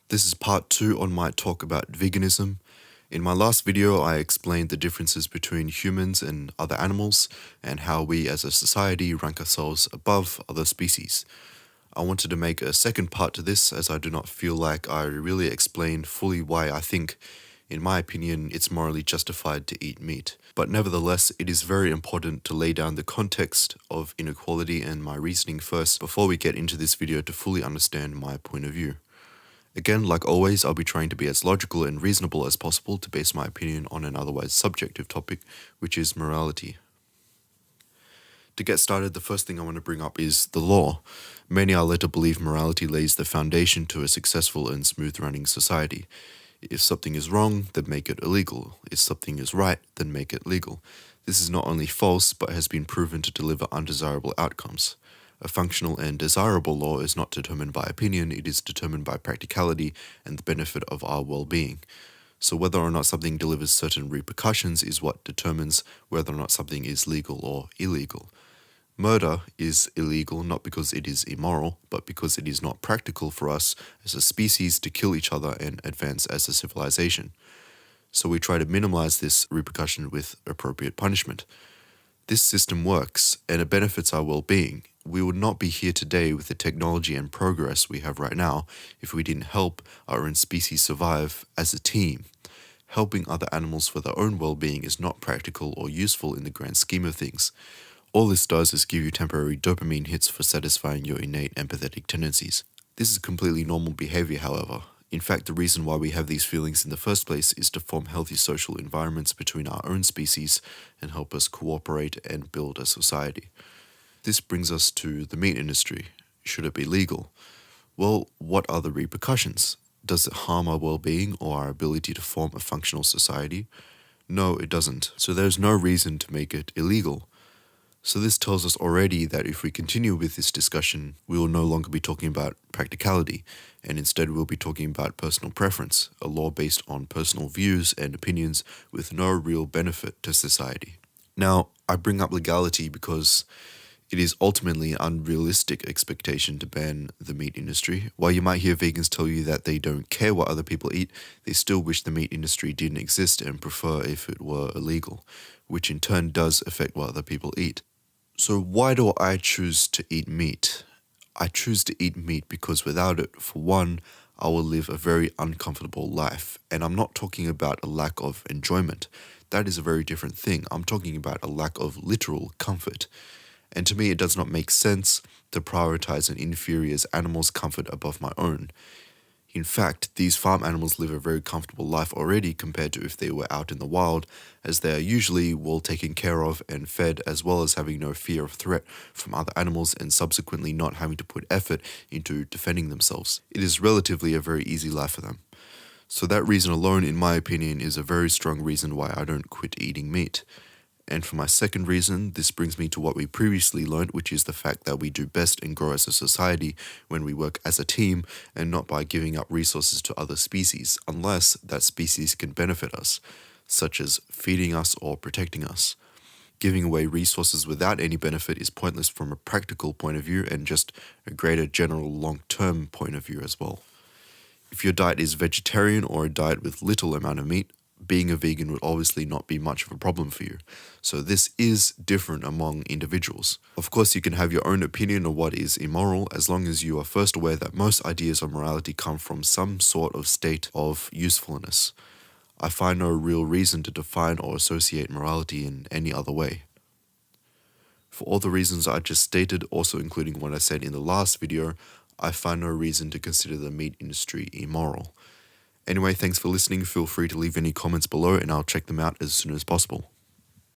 This is part 2 on my talk about veganism. In my last video, I explained the differences between humans and other animals and how we as a society rank ourselves above other species. I wanted to make a second part to this as I do not feel like I really explained fully why I think, in my opinion, it's morally justified to eat meat. But nevertheless, it is very important to lay down the context of inequality and my reasoning first before we get into this video to fully understand my point of view. Again, like always, I'll be trying to be as logical and reasonable as possible to base my opinion on an otherwise subjective topic, which is morality. To get started, the first thing I want to bring up is the law. Many are led to believe morality lays the foundation to a successful and smooth-running society. If something is wrong, then make it illegal. If something is right, then make it legal. This is not only false, but has been proven to deliver undesirable outcomes. A functional and desirable law is not determined by opinion, it is determined by practicality and the benefit of our well-being. So whether or not something delivers certain repercussions is what determines whether or not something is legal or illegal. Murder is illegal not because it is immoral, but because it is not practical for us as a species to kill each other and advance as a civilization. So we try to minimize this repercussion with appropriate punishment. This system works, and it benefits our well-being. We would not be here today with the technology and progress we have right now if we didn't help our own species survive as a team. Helping other animals for their own well-being is not practical or useful in the grand scheme of things. All this does is give you temporary dopamine hits for satisfying your innate empathetic tendencies. This is completely normal behavior, however. In fact, the reason why we have these feelings in the first place is to form healthy social environments between our own species and help us cooperate and build a society. This brings us to the meat industry. Should it be legal? Well, what are the repercussions? Does it harm our well-being or our ability to form a functional society? No, it doesn't. So there's no reason to make it illegal. So this tells us already that if we continue with this discussion, we will no longer be talking about practicality, and instead we'll be talking about personal preference, a law based on personal views and opinions with no real benefit to society. Now, I bring up legality because it is ultimately an unrealistic expectation to ban the meat industry. While you might hear vegans tell you that they don't care what other people eat, they still wish the meat industry didn't exist and prefer if it were illegal, which in turn does affect what other people eat. So why do I choose to eat meat? I choose to eat meat because without it, for one, I will live a very uncomfortable life. And I'm not talking about a lack of enjoyment. That is a very different thing. I'm talking about a lack of literal comfort. And to me, it does not make sense to prioritize an inferior animal's comfort above my own. In fact, these farm animals live a very comfortable life already compared to if they were out in the wild, as they are usually well taken care of and fed, as well as having no fear of threat from other animals and subsequently not having to put effort into defending themselves. It is relatively a very easy life for them. So that reason alone, in my opinion, is a very strong reason why I don't quit eating meat. And for my second reason, this brings me to what we previously learned, which is the fact that we do best and grow as a society when we work as a team and not by giving up resources to other species, unless that species can benefit us, such as feeding us or protecting us. Giving away resources without any benefit is pointless from a practical point of view and just a greater general long-term point of view as well. If your diet is vegetarian or a diet with little amount of meat, being a vegan would obviously not be much of a problem for you. So this is different among individuals. Of course, you can have your own opinion of what is immoral as long as you are first aware that most ideas of morality come from some sort of state of usefulness. I find no real reason to define or associate morality in any other way. For all the reasons I just stated, also including what I said in the last video, I find no reason to consider the meat industry immoral. Anyway, thanks for listening. Feel free to leave any comments below and I'll check them out as soon as possible.